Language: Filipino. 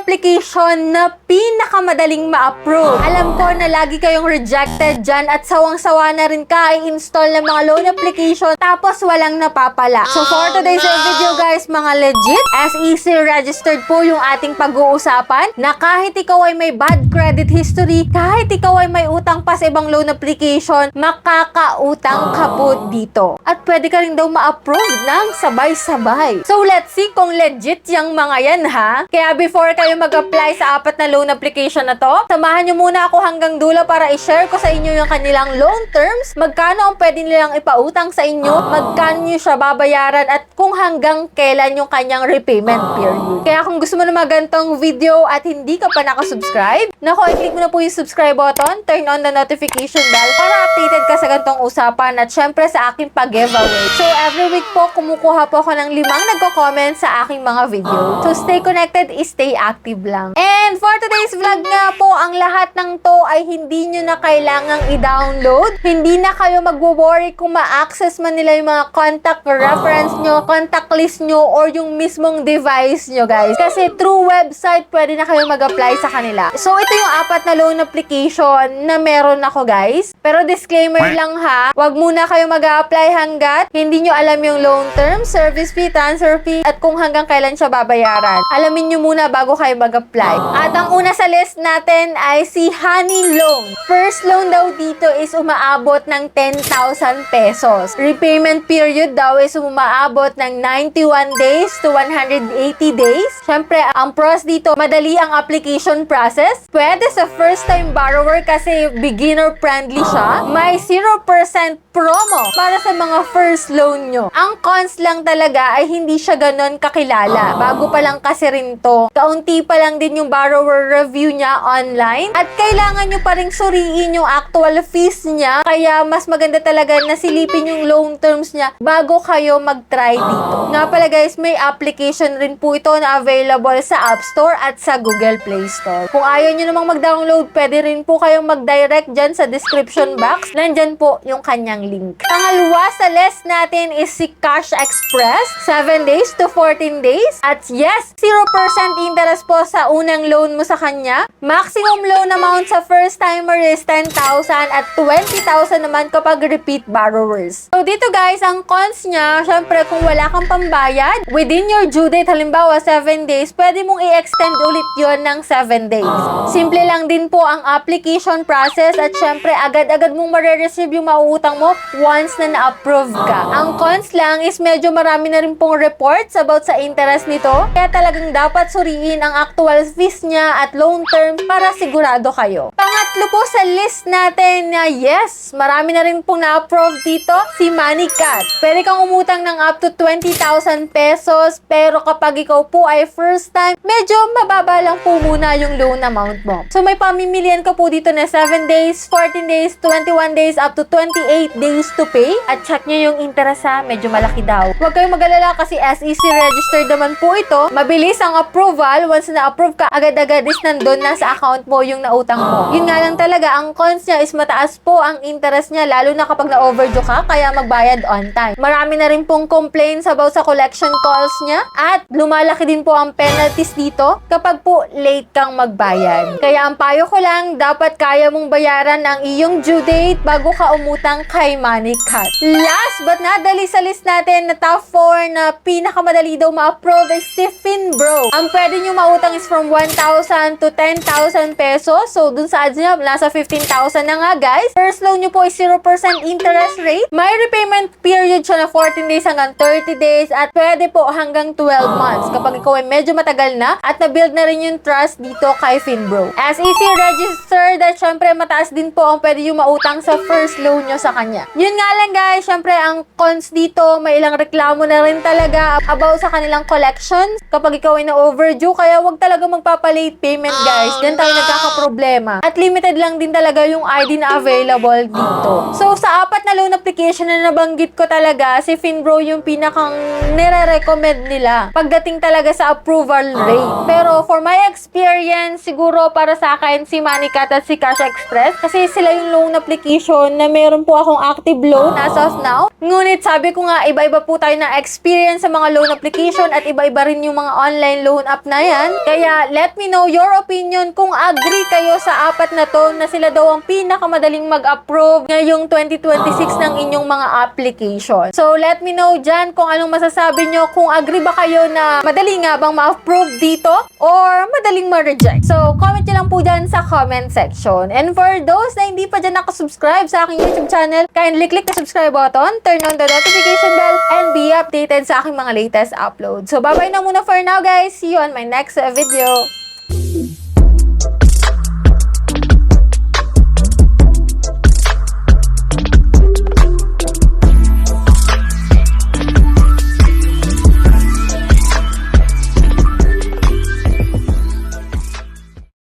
application na pinakamadaling ma-approve. Alam ko na lagi kayong rejected dyan at sawang-sawa na rin ka i-install ng mga loan application tapos walang napapala. So for today's video guys, mga legit, SEC registered po yung ating pag-uusapan na kahit ikaw ay may bad credit history, kahit ikaw ay may utang pa sa ibang loan application, makakautang ka po dito. At pwede ka rin daw ma-approve ng sabay-sabay. So let's see kung legit yung mga yan ha. Kaya before kayo mag-apply sa apat na loan application na to, samahan nyo muna ako hanggang dulo para i-share ko sa inyo yung kanilang loan terms, magkano ang pwede nilang ipautang sa inyo, magkano nyo siya babayaran, at kung hanggang kailan yung kanyang repayment period. Kaya kung gusto mo na magantong video at hindi ka pa nakasubscribe, i-click mo na po yung subscribe button, turn on the notification bell para updated ka sa gantong usapan at syempre sa aking pag-giveaway. So every week po, kumukuha po ako ng 5 nagko-comment sa aking mga video. So stay connected, stay active lang. And for today's vlog nga po, ang lahat ng to ay hindi nyo na kailangang i-download. Hindi na kayo magwo-worry kung ma-access man nila yung mga contact reference nyo, contact list nyo, or yung mismong device nyo guys. Kasi through website, pwede na kayo mag-apply sa kanila. So ito yung apat na loan application na meron ako guys. Pero disclaimer lang ha, wag muna kayo mag-apply hanggat hindi nyo alam yung loan terms, service fee, transfer fee, at kung hanggang kailan siya babayaran. Alamin nyo muna bago kayo mag-apply. At ang una sa list natin ay si Honey Loan. First loan daw dito is umaabot ng 10,000 pesos. Repayment period daw is umaabot ng 91 days to 180 days. Siyempre, ang pros dito, madali ang application process. Pwede sa first-time borrower kasi beginner-friendly siya. May 0% promo para sa mga first loan nyo. Ang cons lang talaga ay hindi siya ganon kakilala. Bago pa lang kasi rin to. Kaunti pa lang din yung borrower review niya online. At kailangan nyo pa rin suriin yung actual fees niya. Kaya mas maganda talaga na silipin yung loan terms niya bago kayo mag-try dito. Nga pala guys, may application rin po ito na available sa App Store at sa Google Play Store. Kung ayaw nyo namang mag-download, pwede rin po kayong mag-direct dyan sa description box. Nandyan po yung kanyang link. Pangalawa sa list natin is si Cash Express. 7 days to 14 days. At yes, 0% interest po sa unang loan mo sa kanya. Maximum loan amount sa first timer is 10,000 at 20,000 naman kapag repeat borrowers. So dito guys, ang cons niya, syempre kung wala kang pambayad, within your due date, halimbawa 7 days, pwede mong i-extend ulit yon ng 7 days. Simple lang din po ang application process at syempre agad-agad mong marireceive yung mauutang mo once na na-approve ka. Ang cons lang is medyo marami na rin pong reports about sa interest nito, kaya talagang dapat suriin ang actual fees niya at loan term para sigurado kayo. Pangatlo po sa list natin na yes, marami na rin pong na-approve dito, si MoneyCat. Pwede kang umutang ng up to 20,000 pesos, pero kapag ikaw po ay first time, medyo mababa lang po muna yung loan amount mo. So may pamimilian ka po dito na 7 days, 14 days, 21 days, up to 28 days to pay. At check nyo yung interest ha, medyo malaki daw. Huwag kayong mag-alala kasi SEC registered naman po ito. Mabilis ang approval. Once na-approve ka, agad-agad is nandun na sa account mo yung nautang mo. Yun nga lang talaga, ang cons niya is mataas po ang interest niya, lalo na kapag na-overdue ka, kaya magbayad on time. Marami na rin pong complaints about sa collection calls niya at lumalaki din po ang penalties dito kapag po late kang magbayad. Kaya ang payo ko lang, dapat kaya mong bayaran ang iyong due date bago ka umutang kay MoneyCat. Last but not the least sa list natin na top 4 na pinakamadali daw ma-approve is si Finbro. Ang pwede nyo mautang is from 1,000 to 10,000 pesos. So dun sa ads niya, nasa 15,000 na nga guys. First loan nyo po is 0% interest rate. May repayment period siya na 14 days hanggang 30 days at pwede po hanggang 12 months kapag ikaw ay medyo matagal na at na-build na rin yung trust dito kay Finbro. SEC registered at syempre mataas din po ang pwede yung mautang sa first loan nyo sa kanya. Yun nga lang guys, syempre ang cons dito, may ilang reklamo na rin talaga about sa kanilang collections kapag ikaw ay na-overdue, kaya wag talaga magpapa-late payment guys. Diyan tayo nagkakaproblema. At limited limited lang din talaga yung ID na available dito. So, sa apat na loan application na nabanggit ko talaga, si Finbro yung pinakang nire-recommend nila pagdating talaga sa approval rate. Pero for my experience, siguro para sa akin, si Moneycat at si Cash Express, kasi sila yung loan application na meron po akong active loan as of now. Ngunit sabi ko nga, iba-iba po tayo na experience sa mga loan application at iba-iba rin yung mga online loan app na yan. Kaya let me know your opinion kung agree kayo sa apat na to na sila daw ang pinakamadaling mag-approve ngayong 2026 ng inyong mga application. So let me know dyan kung anong masasabi nyo, kung agree ba kayo na madali nga bang ma-approve dito or madaling ma-reject. So comment nyo lang po dyan sa comment section. And for those na hindi pa dyan nakasubscribe sa aking YouTube channel, kindly click the subscribe button, turn on the notification bell, and be updated sa aking mga latest uploads. So bye-bye na muna for now guys. See you on my next video.